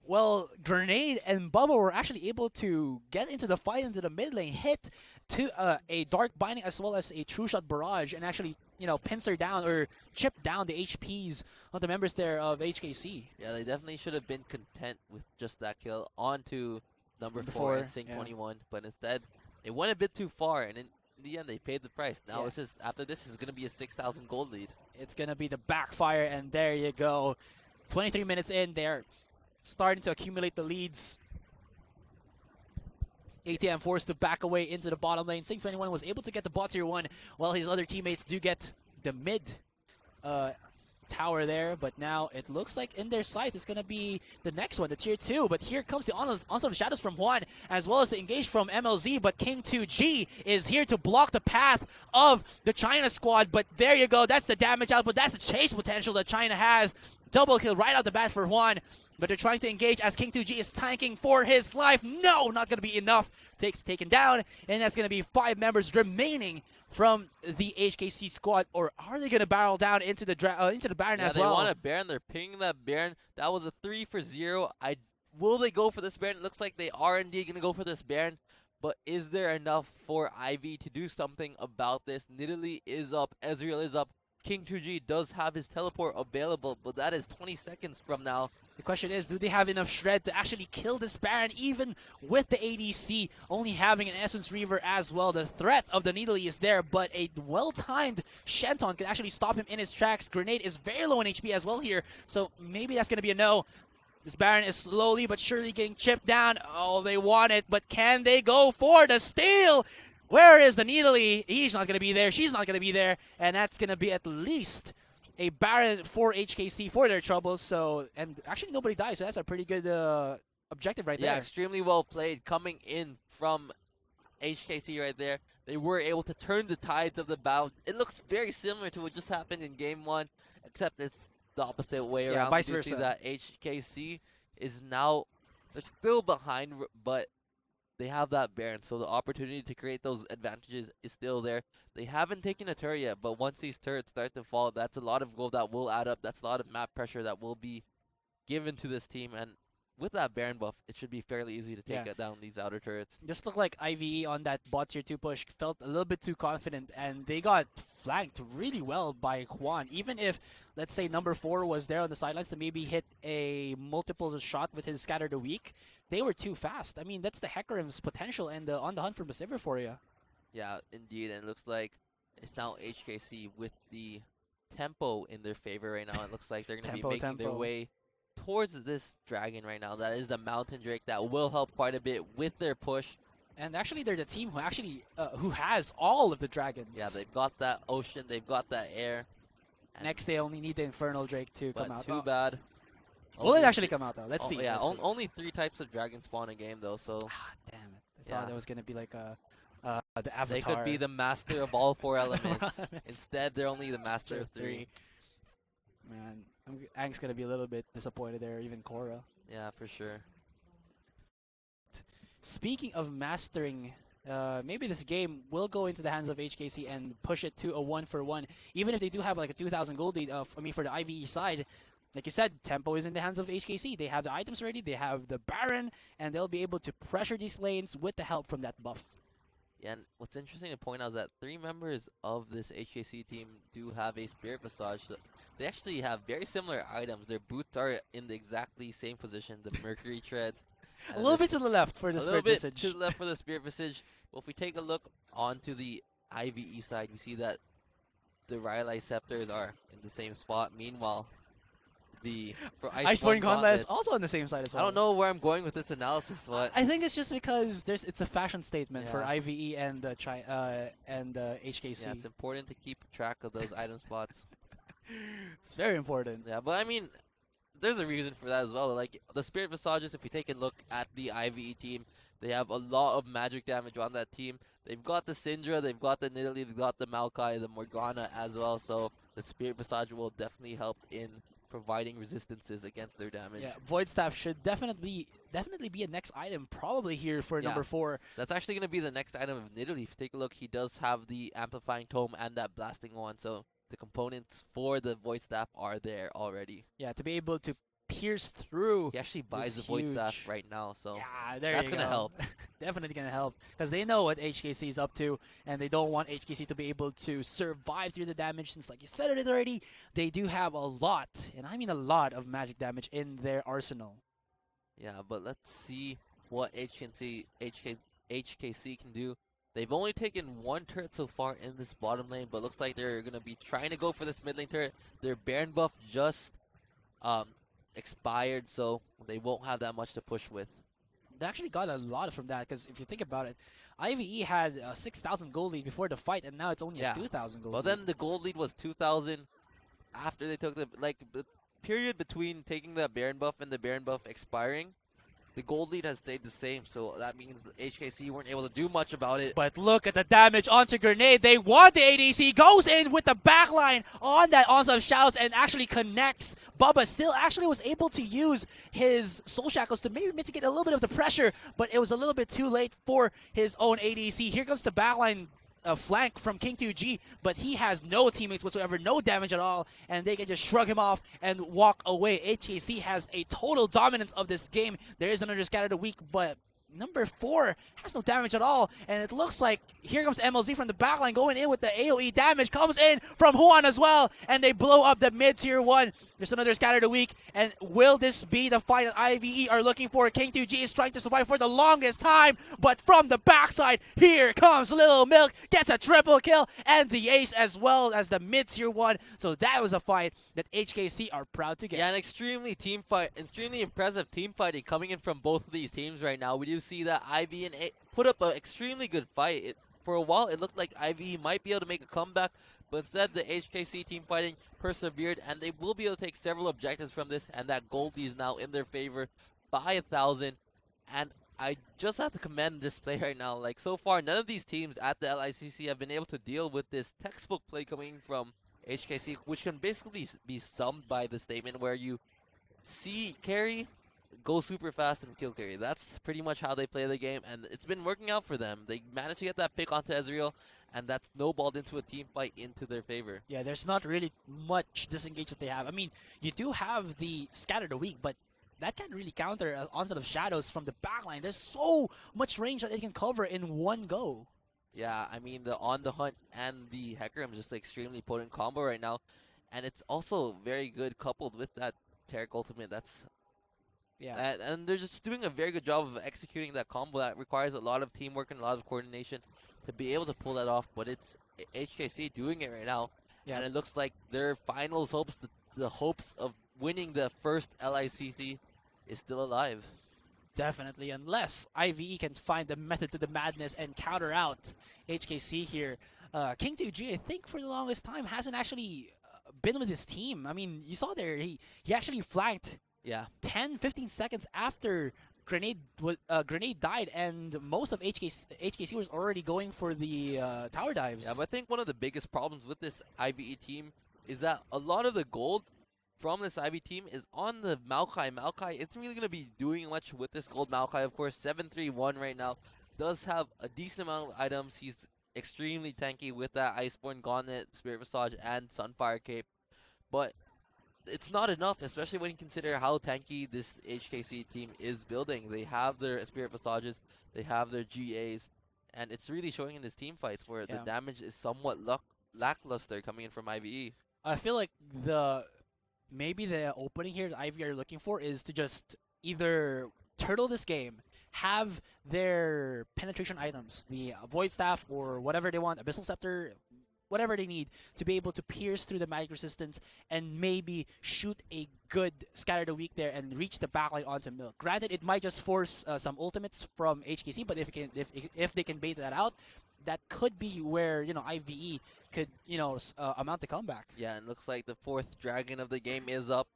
well, Grenade and Bubba were actually able to get into the fight into the mid lane, hit to a Dark Binding as well as a True Shot Barrage, and actually, pincer down or chip down the HPs of the members there of HKC. Yeah, they definitely should have been content with just that kill onto number 4 and Sync 21, but instead, they went a bit too far, and in the end, they paid the price. Now, it's just, after this is going to be a 6,000 gold lead. It's going to be the backfire, and there you go. 23 minutes in, they're starting to accumulate the leads. ATM forced to back away into the bottom lane. Sync 21 was able to get the bot tier 1, while his other teammates do get the mid tower there. But now it looks like in their sights it's going to be the next one, the tier 2. But here comes the onslaught of shadows from Juan, as well as the engage from MLZ. But King 2G is here to block the path of the China squad. But there you go. That's the damage output. That's the chase potential that China has. Double kill right out the bat for Juan. But they're trying to engage as King 2G is tanking for his life. No, not going to be enough. Taken down, and that's going to be 5 members remaining from the HKC squad. Or are they going to barrel down into the Baron as well? They want a Baron. They're pinging that Baron. That was a 3 for 0. Will they go for this Baron? It looks like they are indeed going to go for this Baron. But is there enough for IVE to do something about this? Nidalee is up. Ezreal is up. King 2G does have his teleport available, but that is 20 seconds from now. The question is, do they have enough shred to actually kill this Baron, even with the ADC only having an Essence Reaver as well? The threat of the Nidalee is there, but a well-timed Shenton can actually stop him in his tracks. Grenade is very low in HP as well here, so maybe that's going to be a no. This Baron is slowly but surely getting chipped down. Oh, they want it, but can they go for the steal? Where is the Nidalee? He's not going to be there. She's not going to be there. And that's going to be at least a Baron for HKC for their troubles. So, and actually nobody dies. So that's a pretty good objective right there. Yeah, extremely well played coming in from HKC right there. They were able to turn the tides of the battle. It looks very similar to what just happened in Game 1, except it's the opposite way around. Vice versa. See that HKC is now, they're still behind, but they have that Baron, so the opportunity to create those advantages is still there. They haven't taken a turret yet, but once these turrets start to fall, that's a lot of gold that will add up. That's a lot of map pressure that will be given to this team. And with that Baron buff, it should be fairly easy to take down these outer turrets. Just looked like IVE on that bot tier 2 push felt a little bit too confident, and they got flanked really well by Juan. Even if, let's say, number 4 was there on the sidelines to maybe hit a multiple shot with his Scatter the Weak, they were too fast. I mean, that's the Hecarim's potential and the on the hunt for Pacific for you. Yeah, indeed. And it looks like it's now HKC with the tempo in their favor right now. It looks like they're going to be making their way towards this dragon right now. That is the Mountain Drake that will help quite a bit with their push. And actually, they're the team who actually who has all of the dragons. Yeah, they've got that ocean, they've got that air. Next, they only need the Infernal Drake to come out. Too bad. Will it actually come out though? Let's see. Yeah, Let's see. Only 3 types of dragons spawn a game though. So. Damn it! I thought there was gonna be like the Avatar. They could be the master of all 4 elements. Instead, they're only the master of 3. Man, Ang's gonna be a little bit disappointed there, even Korra. Yeah, for sure. Speaking of mastering, maybe this game will go into the hands of HKC and push it to a 1-for-1. Even if they do have like a 2,000 gold lead, for the IVE side, like you said, tempo is in the hands of HKC. They have the items ready, they have the Baron, and they'll be able to pressure these lanes with the help from that buff. Yeah, and what's interesting to point out is that 3 members of this HKC team do have a Spirit Visage. They actually have very similar items. Their boots are in the exactly same position, the Mercury Treads. A And little this bit to the left for the a little Spirit bit to Visage. the left for the Spirit Visage. Well, if we take a look onto the IVE side, we see that the Rylai Scepters are in the same spot. Meanwhile, for Iceborne Iceborne Gauntlet is Gauntlets, also on the same side as I well. don't know where I'm going with this analysis, but I think it's just because it's a fashion statement for yeah. IVE and HKC. Yeah, it's important to keep track of those item spots. It's very important. Yeah, but I mean, there's a reason for that as well. Like the Spirit Visages, if we take a look at the IVE team, they have a lot of magic damage on that team. They've got the Syndra, they've got the Nidalee, they've got the Maokai, the Morgana as well. So the Spirit Visage will definitely help in providing resistances against their damage. Yeah, Void Staff should definitely be a next item probably here for Yeah. number 4. That's actually going to be the next item of Nidalee. If you take a look, he does have the Amplifying Tome and that Blasting one. So the components for the Void Staff are there already. Yeah, to be able to pierce through. He actually buys Is the Void Staff huge. right now, so Yeah, there that's you gonna go. help. Definitely gonna help because they know what HKC is up to, and they don't want HKC to be able to survive through the damage. Since, like you said it already, they do have a lot, and I mean a lot of magic damage in their arsenal. Yeah, but let's see what HKC can do. They've only taken 1 turret so far in this bottom lane, but looks like they're gonna be trying to go for this mid lane turret. Their Baron buff just expired, so they won't have that much to push with. They actually got a lot from that because if you think about it, IVE had a 6,000 gold lead before the fight, and now it's only Yeah. a 2,000 gold Well, lead. then the gold lead was 2,000 after they took the period between taking the Baron buff and the Baron buff expiring. The gold lead has stayed the same, so that means HKC weren't able to do much about it. But look at the damage onto Grenade. They want the ADC. Goes in with the backline on that Onslaught of Shadows and actually connects. Bubba still actually was able to use his Soul Shackles to maybe mitigate a little bit of the pressure, but it was a little bit too late for his own ADC. Here comes the backline flank from King2G, but he has no teammates whatsoever, no damage at all, and they can just shrug him off and walk away. HKC has a total dominance of this game. There is another Scatter the Weak, but number 4 has no damage at all, and it looks like here comes MLZ from the backline going in with the AoE damage, comes in from Juan as well, and they blow up the mid-tier 1. There's another Scatter the Weak, and will this be the fight that IVE are looking for? King2G is trying to survive for the longest time, but from the backside, here comes Little Milk, gets a triple kill, and the ace as well as the mid-tier 1. So that was a fight that HKC are proud to get. Yeah, an extremely impressive team fighting coming in from both of these teams right now. We do see that IVE and put up an extremely good fight. For a while, it looked like IVE might be able to make a comeback, but instead the HKC team fighting persevered, and they will be able to take several objectives from this, and that goldie is now in their favor by 1,000. And I just have to commend this play right now. Like, so far, none of these teams at the LICC have been able to deal with this textbook play coming from HKC, which can basically be summed by the statement where you see carry, go super fast, and kill carry. That's pretty much how they play the game, and it's been working out for them. They managed to get that pick onto Ezreal, and that snowballed into a team fight into their favor. Yeah, there's not really much disengage that they have. I mean, you do have the Scatter the Weak, but that can't really counter an Onslaught of Shadows from the backline. There's so much range that they can cover in one go. Yeah, I mean, the On the Hunt and the Hecarim is just an extremely potent combo right now, and it's also very good coupled with that Taric ultimate. Yeah. And they're just doing a very good job of executing that combo that requires a lot of teamwork and a lot of coordination to be able to pull that off. But it's HKC doing it right now, Yeah. and it looks like their finals hopes, the hopes of winning the first LICC, is still alive. Definitely, unless IVE can find the method to the madness and counter out HKC here. King2G, I think for the longest time, hasn't actually been with his team. I mean, you saw there, he actually flanked Yeah. 10-15 seconds after Grenade died, and most of HKC was already going for the tower dives. Yeah, but I think one of the biggest problems with this IVE team is that a lot of the gold from this IVE team is on the Maokai. Maokai isn't really going to be doing much with this gold Maokai, of course. 731 right now. Does have a decent amount of items. He's extremely tanky with that Iceborne Gauntlet, Spirit Visage, and Sunfire Cape. But it's not enough, especially when you consider how tanky this HKC team is building. They have their Spirit Visages, they have their GAs, And it's really showing in this team fights where the Yeah. damage is somewhat lackluster coming in from IVE. I feel like maybe the opening here that IVE are looking for is to just either turtle this game, have their penetration items, the Void Staff or whatever they want, Abyssal Scepter, whatever they need to be able to pierce through the magic resistance and maybe shoot a good Scatter the Weak there and reach the backline onto Milk. Granted, it might just force some ultimates from HKC, but if they can bait that out, that could be where IVE could amount to comeback. Yeah, and looks like the 4th dragon of the game is up.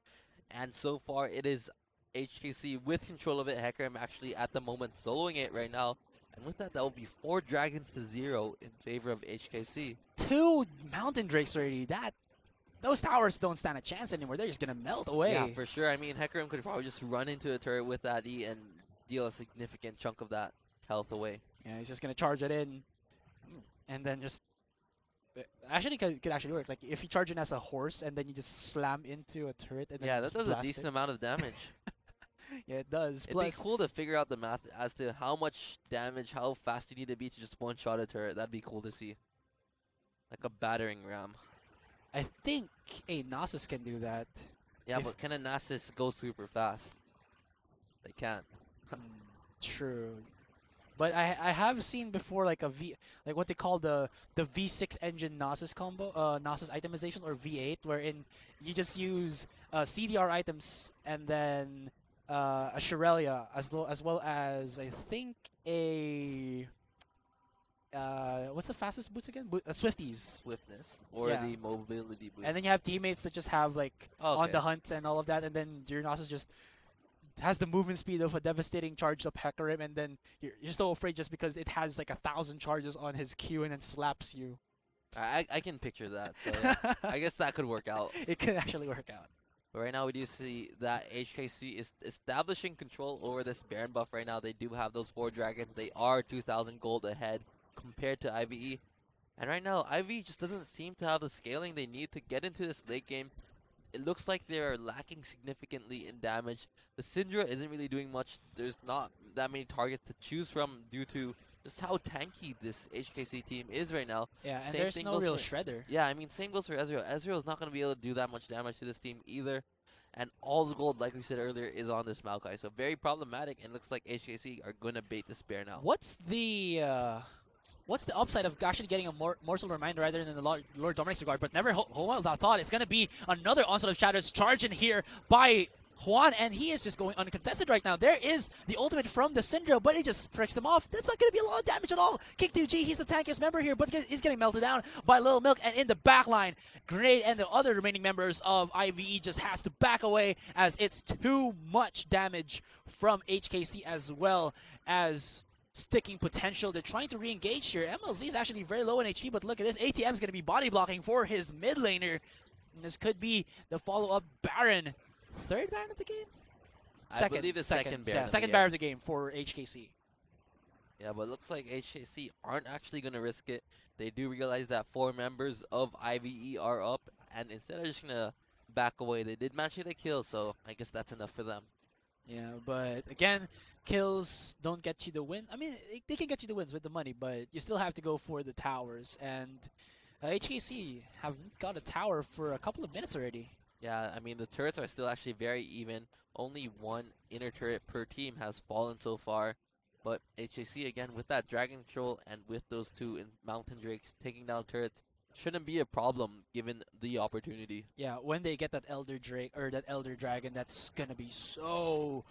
And so far, it is HKC with control of it. Hecarim actually at the moment soloing it right now. And with that, that will be 4 dragons to 0 in favor of HKC. 2 Mountain Drakes already. Those towers don't stand a chance anymore. They're just gonna melt away. Yeah, for sure. I mean, Hecarim could probably just run into a turret with that E and deal a significant chunk of that health away. Yeah, he's just gonna charge it in, and then just actually could actually work. Like if you charge in as a horse and then you just slam into a turret and then Yeah, you that just does a blast decent it. amount of damage. Yeah, it does. It'd Plus, be cool to figure out the math as to how much damage, how fast you need to be to just one-shot a turret. That'd be cool to see. Like a battering ram. I think a Nasus can do that. Yeah, If- but can a Nasus go super fast? They can't. True. But I have seen before like like what they call the V6 engine Nasus combo, Nasus itemization or V8, wherein you just use CDR items and then a Shirelia as well as I think a what's the fastest boots again? Swifties. Swiftness or Yeah. the mobility boost. And then you have teammates that just have like Oh, on okay. the hunt and all of that, and then your Nasus just has the movement speed of a devastating charged up Hecarim, and then you're so afraid just because it has like 1,000 charges on his Q and then slaps you. I can picture that. So yeah, I guess that could work out. It could actually work out. But right now we do see that HKC is establishing control over this Baron buff right now. They do have those 4 dragons. They are 2,000 gold ahead compared to IVE. And right now, IVE just doesn't seem to have the scaling they need to get into this late game. It looks like they are lacking significantly in damage. The Syndra isn't really doing much. There's not that many targets to choose from due to just how tanky this HKC team is right now. Yeah, and Same there's thing no goes real for- shredder. Yeah, I mean, same goes for Ezreal. Ezreal's not going to be able to do that much damage to this team either. And all the gold, like we said earlier, is on this Maokai. So very problematic, and looks like HKC are going to bait this bear now. What's the upside of actually getting a morsel reminder rather than the Lord Dominic's regard? But never hold without thought. It's gonna be another onslaught of shadows charging here by Juan, and he is just going uncontested right now. There is the ultimate from the Syndra, but he just pricks them off. That's not going to be a lot of damage at all. King 2G, he's the tankiest member here, but he's getting melted down by Little Milk. And in the backline, Grenade and the other remaining members of IVE just has to back away as it's too much damage from HKC as well as sticking potential. They're trying to re-engage here. MLZ is actually very low in HP, but look at this. ATM is going to be body blocking for his mid laner. And this could be the follow-up Baron. 3rd Baron of the game? I believe the second Baron. Yeah, second Baron of the game for HKC. Yeah, but it looks like HKC aren't actually going to risk it. They do realize that 4 members of IVE are up, and instead of just going to back away, they did manage to get a kill, so I guess that's enough for them. Yeah, but again, kills don't get you the win. I mean, they can get you the wins with the money, but you still have to go for the towers. And HKC haven't got a tower for a couple of minutes already. Yeah, I mean, the turrets are still actually very even. Only 1 inner turret per team has fallen so far. But HKC, again, with that Dragon Control and with those 2 Mountain Drakes taking down turrets, shouldn't be a problem given the opportunity. Yeah, when they get that Elder Drake or that Elder Dragon, that's gonna be so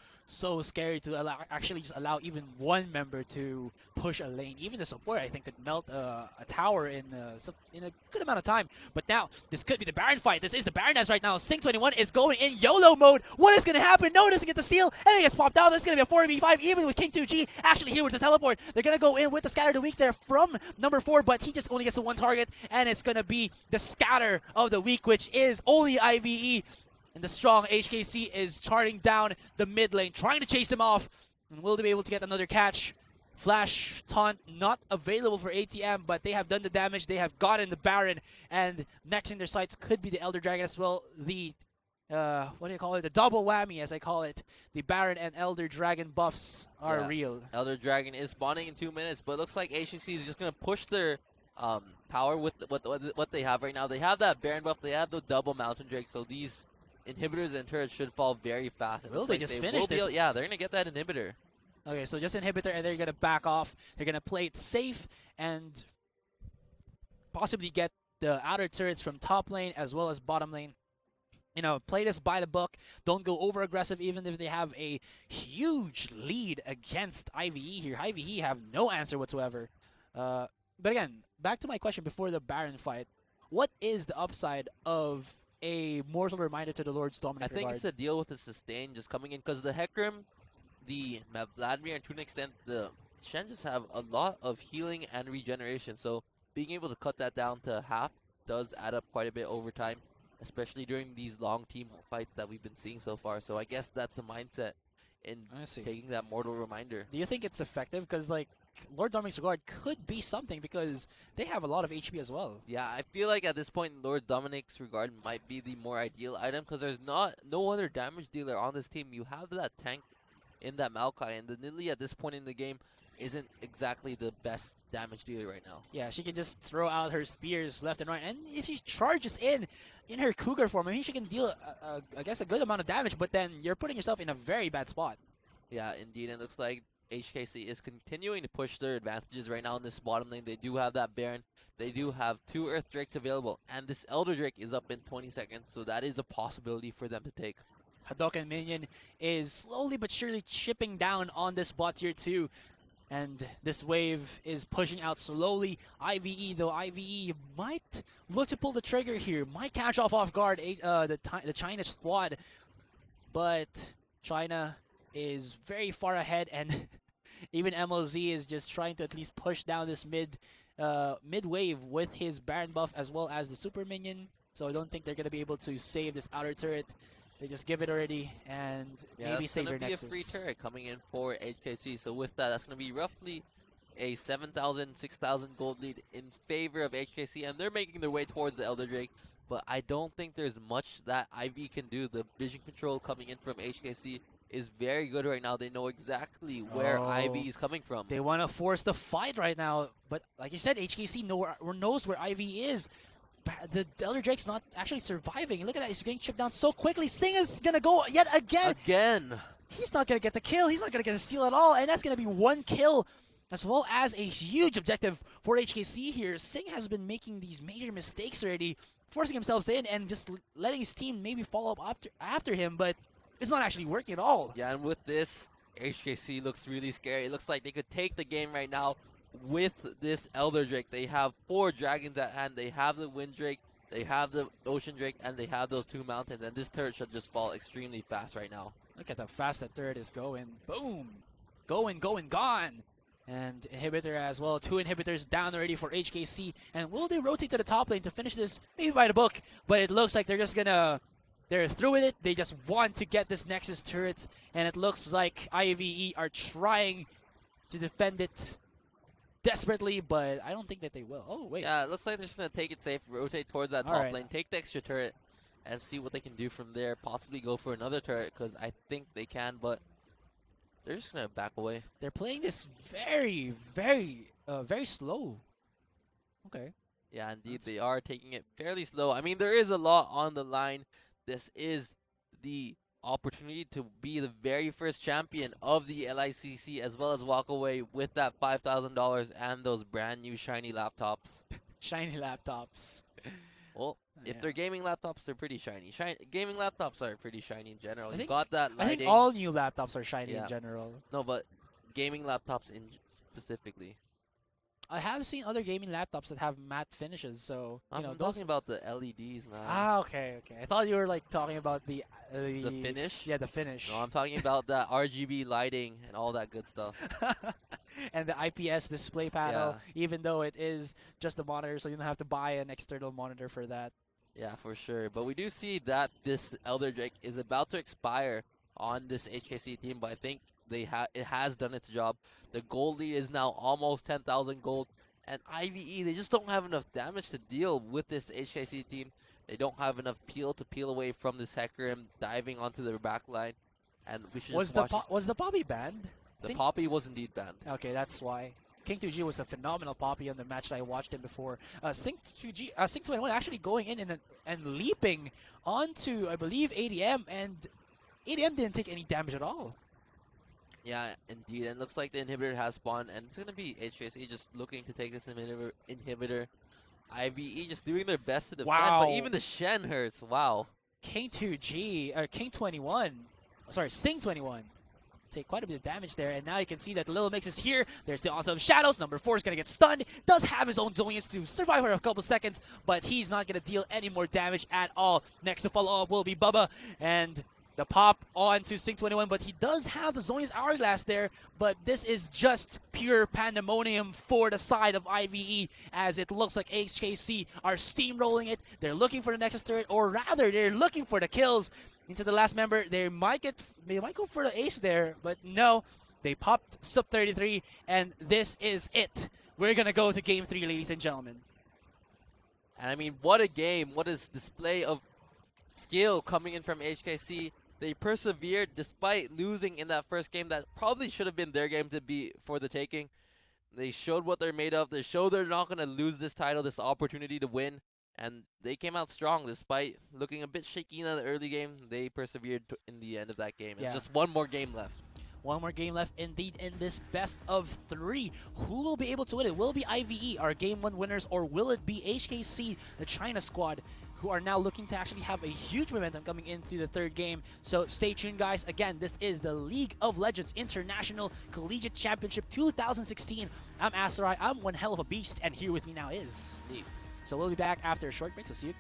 scary to actually just allow even 1 member to push a lane. Even the support, I think, could melt a tower in a good amount of time. But now, this could be the Baron fight. This is the Baron as right now. Sing21 is going in YOLO mode. What is gonna happen? No, doesn't get the steal, and it gets popped out. There's gonna be a 4v5 even with King 2G actually here with the teleport. They're gonna go in with the Scatter the Weak there from number 4, but he just only gets the 1 target, and it's gonna be the Scatter of the Week, which is only IVE. And the strong HKC is charting down the mid lane, trying to chase them off. And will they be able to get another catch? Flash taunt not available for ATM, but they have done the damage. They have gotten the Baron, and next in their sights could be the Elder Dragon as well. The what do you call it? The double whammy, as I call it. The Baron and Elder Dragon buffs are Yeah. real. Elder Dragon is spawning in 2 minutes, but it looks like HKC is just gonna push their power with what they have right now. They have that Baron buff, they have the double Mountain Drake, so these inhibitors and turrets should fall very fast. It Will looks they like just will finish be this? yeah, they're gonna get that inhibitor. Okay, so just inhibitor, and they're gonna back off. They're gonna play it safe and possibly get the outer turrets from top lane as well as bottom lane. You know, play this by the book. Don't go over aggressive, even if they have a huge lead against IVE here. IVE have no answer whatsoever. But again, back to my question before the Baron fight. What is the upside of a mortal reminder to the Lord's I Dominant think Regard? it's the deal with the sustain just coming in because the Hecarim, the Vladimir, and to an extent the Shen just have a lot of healing and regeneration. So being able to cut that down to half does add up quite a bit over time, especially during these long team fights that we've been seeing so far. So I guess that's the mindset in I see. taking that mortal reminder. Do you think it's effective? Because like Lord Dominic's Regard could be something because they have a lot of HP as well. Yeah, I feel like at this point Lord Dominic's Regard might be the more ideal item because there's no other damage dealer on this team. You have that tank in that Maokai, and the Nidalee at this point in the game isn't exactly the best damage dealer right now. Yeah, she can just throw out her spears left and right, and if she charges in her Cougar form, I mean, she can deal, I guess, a good amount of damage. But then you're putting yourself in a very bad spot. Yeah, indeed. It looks like HKC is continuing to push their advantages right now in this bottom lane. They do have that Baron. They do have 2 Earth Drakes available, and this Elder Drake is up in 20 seconds, so that is a possibility for them to take. Hadoken Minion is slowly but surely chipping down on this bot tier 2. And this wave is pushing out slowly. IVE, though, IVE might look to pull the trigger here. Might catch off guard the China squad. But China is very far ahead, and even MLZ is just trying to at least push down this mid wave with his Baron buff as well as the Super Minion. So I don't think they're going to be able to save this outer turret. They just give it already and maybe save their Nexus. That's going to be a free turret coming in for HKC. So with that, that's going to be roughly a 7,000, 6,000 gold lead in favor of HKC. And they're making their way towards the Elder Drake. But I don't think there's much that IV can do. The vision control coming in from HKC is very good right now. They know exactly where IV is coming from. They want to force the fight right now. But like you said, HKC knows where IV is. The Elder Drake's not actually surviving. Look at that. He's getting chipped down so quickly. Sing is going to go yet again. He's not going to get the kill. He's not going to get a steal at all. And that's going to be 1 kill as well as a huge objective for HKC here. Sing has been making these major mistakes already, forcing himself in and just letting his team maybe follow up after him. But it's not actually working at all. Yeah, and with this, HKC looks really scary. It looks like they could take the game right now. With this Elder Drake, they have 4 dragons at hand. They have the Wind Drake, they have the Ocean Drake, and they have those 2 mountains. And this turret should just fall extremely fast right now. Look at how fast that turret is going. Boom! Going, gone! And inhibitor as well. 2 inhibitors down already for HKC. And will they rotate to the top lane to finish this? Maybe by the book. But it looks like they're just gonna... They're through with it. They just want to get this Nexus turret. And it looks like IVE are trying to defend it desperately, but I don't think that they will. Oh, wait. Yeah, it looks like they're just going to take it safe, rotate towards that top lane, take the extra turret, and see what they can do from there. Possibly go for another turret, because I think they can, but they're just going to back away. They're playing this very, very slow. Okay. Yeah, indeed, they are taking it fairly slow. I mean, there is a lot on the line. This is the opportunity to be the very first champion of the LICC, as well as walk away with that $5,000 and those brand new shiny laptops. Shiny laptops. Well, if they're gaming laptops, they're pretty shiny. Gaming laptops are pretty shiny in general. You got that lighting. I think all new laptops are shiny in general. No, but gaming laptops in specifically. I have seen other gaming laptops that have matte finishes, so I'm talking about the LEDs, man. Ah, okay. I thought you were like talking about the finish. Yeah, the finish. No, I'm talking about that RGB lighting and all that good stuff. And the IPS display panel, even though it is just a monitor, so you don't have to buy an external monitor for that. Yeah, for sure. But we do see that this Elder Drake is about to expire on this HKC team, but I think it has done its job. The gold lead is now almost 10,000 gold, And IVE, they just don't have enough damage to deal with this HKC team. They don't have enough peel to peel away from this Hecarim diving onto their backline. And we should just watch. Was the Poppy banned? The Poppy was indeed banned. Okay, that's why. King 2G was a phenomenal Poppy on the match that I watched him before. Sync 21 actually going in and leaping onto, I believe, ADM, and ADM didn't take any damage at all. Yeah, indeed. And looks like the inhibitor has spawned, and it's going to be HKC just looking to take this inhibitor. IVE just doing their best to defend, Wow. but even the Shen hurts. Wow. King 2G, or King 21, sorry, Sing 21. Take quite a bit of damage there, and now you can see that the Little Mix is here. There's the onset of Shadows. Number 4 is going to get stunned. Does have his own Zonius to survive for a couple seconds, but he's not going to deal any more damage at all. Next to follow up will be Bubba, and the pop on to Sync 21, but he does have the Zonius Hourglass there, but this is just pure pandemonium for the side of IVE, as it looks like HKC are steamrolling it. They're looking for the Nexus turret, or rather, they're looking for the kills. Into the last member, they might go for the ace there, but no, they popped sub 33, and this is it. We're gonna go to game 3, ladies and gentlemen. And I mean, what a game! What a display of skill coming in from HKC. They persevered despite losing in that first game that probably should have been their game to be for the taking. They showed what they're made of. They showed they're not gonna lose this title, this opportunity to win. And they came out strong despite looking a bit shaky in the early game. They persevered in the end of that game. It's just one more game left. One more game left indeed in this best of 3. Who will be able to win it? Will it be IVE, our game 1 winners, or will it be HKC, the China squad, who are now looking to actually have a huge momentum coming into the 3rd game? So stay tuned, guys. Again, this is the League of Legends International Collegiate Championship 2016. I'm Asarai. I'm one hell of a beast, and here with me now is... Neat. So we'll be back after a short break, so see you